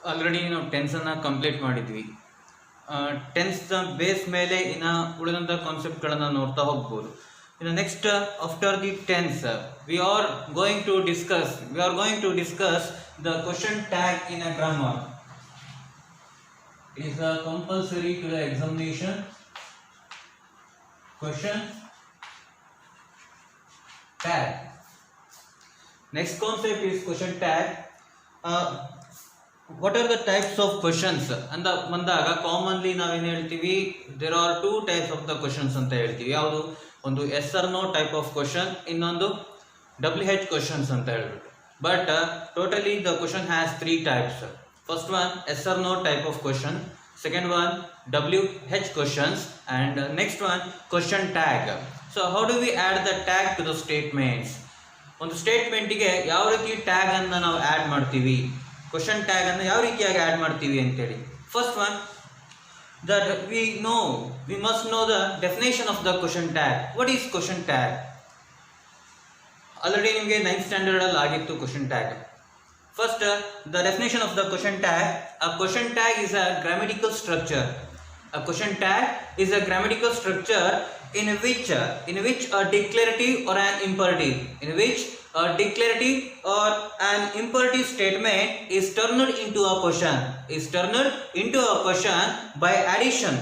Already ನಾವು ಟೆನ್ಸನ್ನು complete ಮಾಡಿದ್ವಿ. ಟೆನ್ಸ್ ಬೇಸ್ ಮೇಲೆ ಇನ್ನು ಉಳಿದಂಥ ಕಾನ್ಸೆಪ್ಟ್ಗಳನ್ನು ನೋಡ್ತಾ ಹೋಗ್ಬೋದು. ಇನ್ನು next after the tense we are going to discuss the question tag in a grammar. It is compulsory to the examination. Question tag. Next concept is question tag. What are the types of questions ಅಂತ ಬಂದಾಗ commonly ನಾವೇನು ಹೇಳ್ತೀವಿ, there are two types of the questions ಅಂತ ಹೇಳ್ತೀವಿ. ಯಾವುದು? ಒಂದು yes or no type of question, ಇನ್ನೊಂದು WH questions ಅಂತ ಹೇಳ್ಬಿಟ್ಟು. But totally the question has three types. First one yes or no type of question, second one WH questions, and next one question tag. So how do we add the tag to the statements? ಒಂದು ಸ್ಟೇಟ್ಮೆಂಟಿಗೆ ಯಾವ ರೀತಿ tag ಅನ್ನು ನಾವು add ಮಾಡ್ತೀವಿ, question tag ಅನ್ನು ಯಾವ ರೀತಿಯಾಗಿ add ಮಾಡ್ತೀವಿ ಅಂತೇಳಿ. First one, that we must know the definition of the question tag. What is question tag? Already ನಿಮಗೆ 9th ಸ್ಟ್ಯಾಂಡರ್ಡ್ ಅಲ್ಲಿ ಆಗಿತ್ತು question tag. First, the definition of the question tag. A question tag is a grammatical structure. A question tag is a grammatical structure in which a declarative or an imperative statement is turned into a question. By addition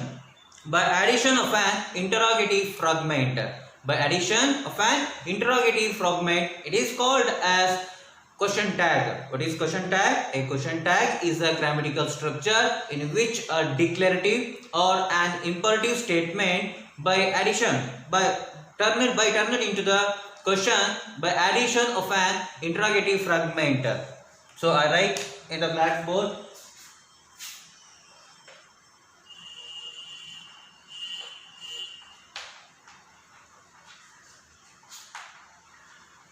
of an interrogative fragment. It is called as question tag. What is question tag? A question tag is a grammatical structure in which a declarative or an imperative statement turned into the question by addition of an interrogative fragment. So I write in the blackboard.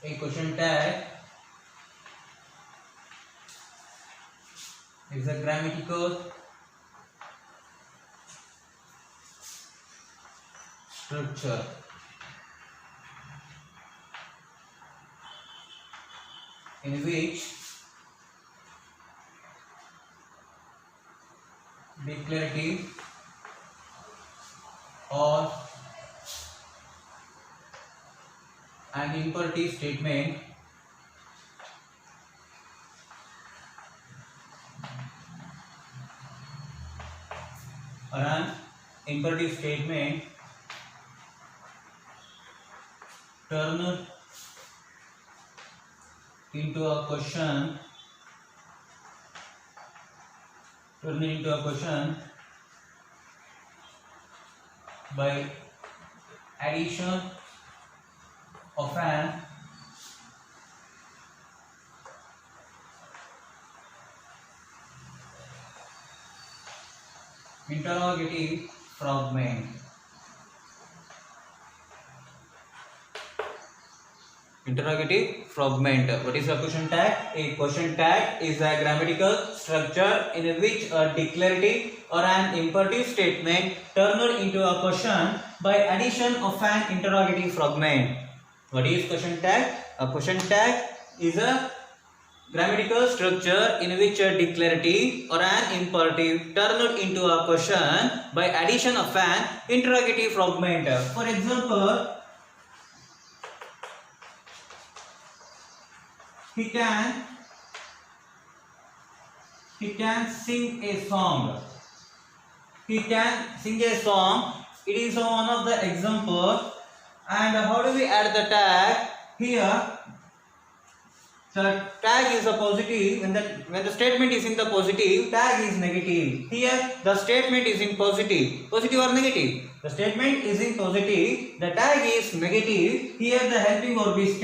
A question tag is a grammatical structure in which declarative or an imperative statement turned into a question by addition of an interrogative fragment. What is a question tag? A question tag is a grammatical structure in which a declarative or an imperative statement turned into a question by addition of an interrogative fragment. What is question tag? A question tag is a grammatical structure in which a declarative or an imperative turned into a question by addition of an interrogative fragment. For example, he can sing a song. It is one of the examples. And how do we add the tag? Here the tag is a positive. When the statement is in the positive, tag is negative. Here the statement is in positive or negative. The statement is in positive, the tag is negative. Here the helping verb is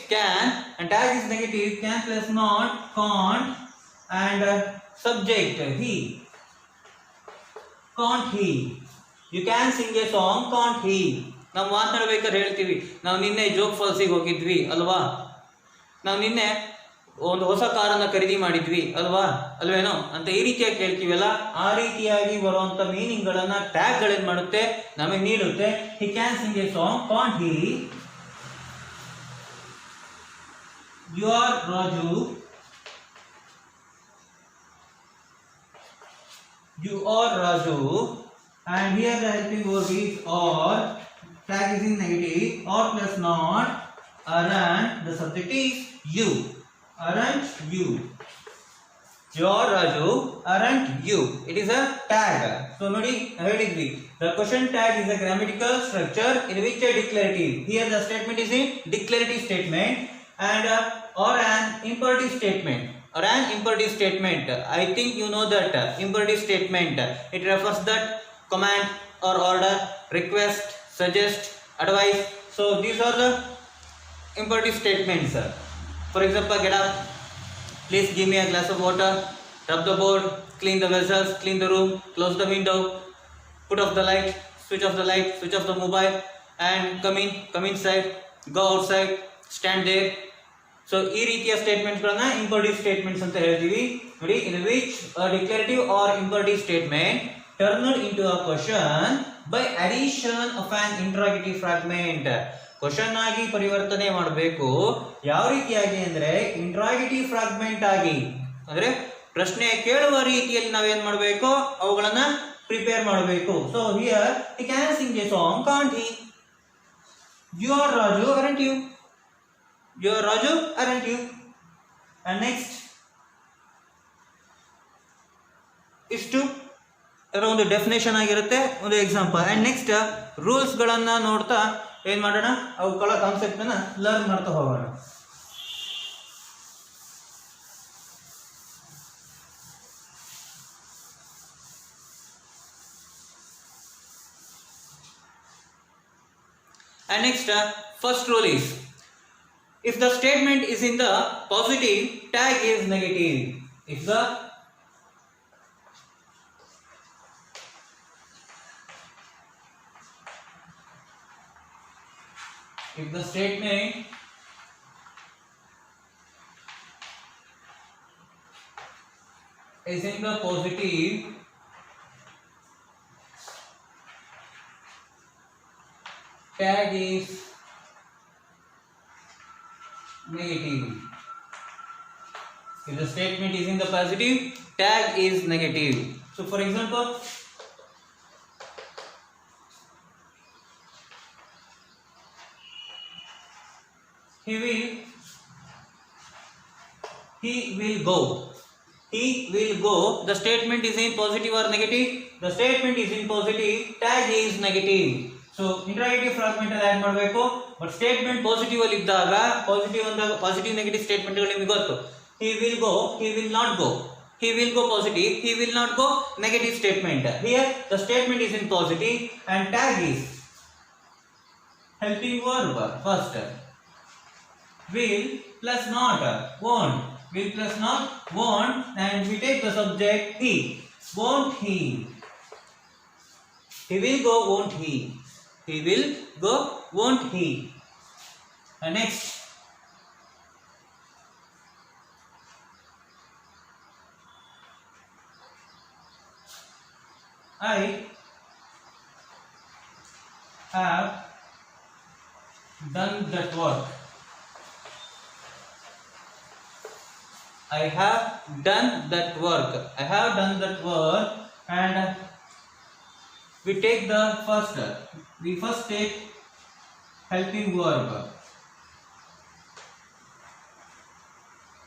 can, and tag is negative. Can plus not, can't, and subject he. Can't he? You can sing a song, can't he? ನಾವು ಮಾತನಾಡ್ಬೇಕಾದ್ರೆ ಹೇಳ್ತೀವಿ, ನಾವು ನಿನ್ನೆ ಜೋಗ್ ಫಾಲ್ಸಿಗೆ ಹೋಗಿದ್ವಿ ಅಲ್ವಾ, ನಾವು ನಿನ್ನೆ ಒಂದು ಹೊಸ ಕಾರನ್ನು ಖರೀದಿ ಮಾಡಿದ್ವಿ ಅಲ್ವೇನೋ ಅಂತ ಈ ರೀತಿಯಾಗಿ ಕೇಳ್ತೀವಲ್ಲ, ಆ ರೀತಿಯಾಗಿ ಬರುವಂತ ಮೀನಿಂಗ್ಗಳನ್ನ ಟ್ಯಾಗ್ಗಳೇನು ಮಾಡುತ್ತೆ, ನಮಗೆ ನೀಡುತ್ತೆ. He can sing a song, can't he? You are Raju You or Raju, and here the helping verb is or, tag is in negative, or plus not, aren't, the subject is you, aren't you. You or Raju, aren't you. It is a tag. So nodi ಹೇಳಿದ್ವಿ, the question tag is a grammatical structure in which a declarative, here the statement is in declarative statement, and or an imperative statement, I think you know that imperative statement, it refers that command or order, request, suggest, advice. So these are the imperative statements. For example, get up, please give me a glass of water, rub the board, clean the vessels, clean the room, close the window, put off the light, switch off the light, switch off the mobile, and come inside, go outside, stand there. So ಈ ರೀತಿಯ statements ಗಳನ್ನ imperative statements ಅಂತ ಹೇಳ್ತೀವಿ ನೋಡಿ. in which a declarative or imperative statement turned into a question by addition of an interrogative fragment. Question ಆಗಿ ಪರಿವರ್ತನೆ ಮಾಡಬೇಕು. ಯಾವ ರೀತಿಯಾಗಿ ಅಂದ್ರೆ ಇಂಟ್ರಾಗೇಟಿವ್ ಫ್ರಾಗ್ಮೆಂಟ್ ಆಗಿ, ಅಂದ್ರೆ ಪ್ರಶ್ನೆ ಕೇಳುವ ರೀತಿಯಲ್ಲಿ ನಾವೇನ್ ಮಾಡಬೇಕು, ಅವುಗಳನ್ನ ಪ್ರಿಪೇರ್ ಮಾಡಬೇಕು. So here he can sing a song, can't he? You are Raju, aren't you? You are Raju, aren't you? And next ಇಷ್ಟು ಒಂದು ಡೆಫಿನೇಷನ್ ಆಗಿರುತ್ತೆ, ಒಂದು ಎಕ್ಸಾಂಪಲ್. ಅಂಡ್ ನೆಕ್ಸ್ಟ್ ರೂಲ್ಸ್ ಗಳನ್ನ ನೋಡ್ತಾ ಏನ್ ಮಾಡೋಣ, ಅವುಗಳ ಕಾನ್ಸೆಪ್ಟ್ ಅನ್ನ ಲರ್ನ್ ಮಾಡ್ತಾ ಹೋಗೋಣ. And next first rule is, if the statement is in the positive, tag is negative. If the statement is in the positive, tag is negative. If the statement is in the positive, tag is negative. So for example, he will go. The statement is in positive or negative? The statement is in positive, tag is negative. So interrogative fragment ಅಲ್ಲಿ add ಮಾಡಬೇಕು. But statement positive ಅಲ್ಲಿ ಇದ್ದಾಗ, positive ಅಂದಾಗ positive negative statement ಗಳು ನಿಮಗೆ ಗೊತ್ತು. he will go, he will not go. He will go positive, he will not go negative statement. Here the statement is in positive and tag is helping verb. First will plus not, won't, will plus not, won't, and we take the subject he. Won't he? He will go, won't he? He will go, won't he? And next I have done that work. I have done that work. I have done that work, and we take the first. We first take helping verb.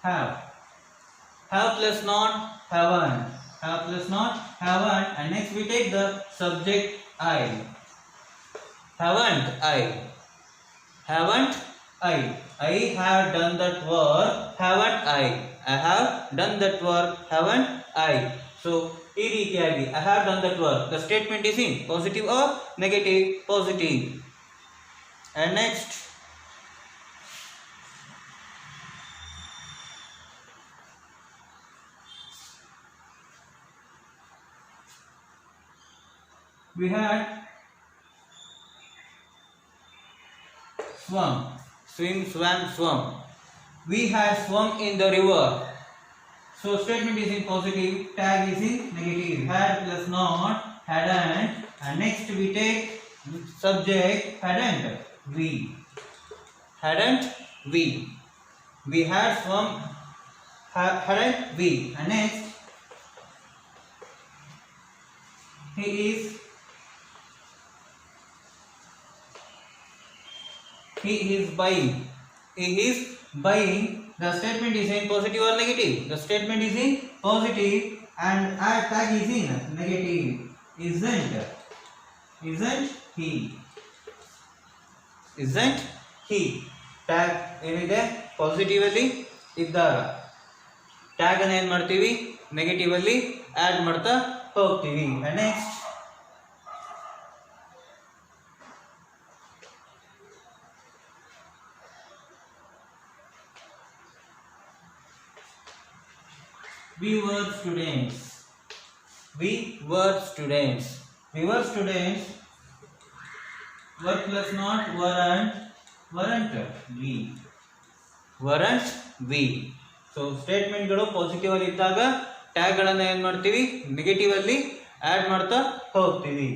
Have. Have plus not, haven't. Have plus not, haven't, and next we take the subject I. Haven't I? Haven't I? I have done that work. Haven't I? I have done that work. Haven't I? So ಈ ರೀತಿಯಾಗಿ I have done that work. The statement is in positive or negative? Positive. And next we had swum, swim, swam, swum. We had swum in the river. So statement is in positive, tag is in negative. Had plus not, hadn't, and next we take subject hadn't. We hadn't we. We had swum, hadn't we, and next he is buying. He is buying. The statement is in positive or negative? The statement is in positive and add tag is in negative. Isn't he? Isn't he? Tag ಏನಿದೆ positive ಅಲ್ಲಿ ಇದ್ದಾಗ tag ಅನ್ನು ಏನು ಮಾಡ್ತೀವಿ negative ಅಲ್ಲಿ add ಮಾಡ್ತಾ ಹೋಗ್ತೀವಿ. Next we were students. Were plus not weren't we. So ಸ್ಟೇಟ್ಮೆಂಟ್ಗಳು ಪಾಸಿಟಿವ್ ಅಲ್ಲಿ ಇದ್ದಾಗ ಟ್ಯಾಗ್ ಗಳನ್ನ ಏನ್ ಮಾಡ್ತೀವಿ ನೆಗೆಟಿವ್ ಅಲ್ಲಿ ಆಡ್ ಮಾಡ್ತಾ ಹೋಗ್ತೀವಿ.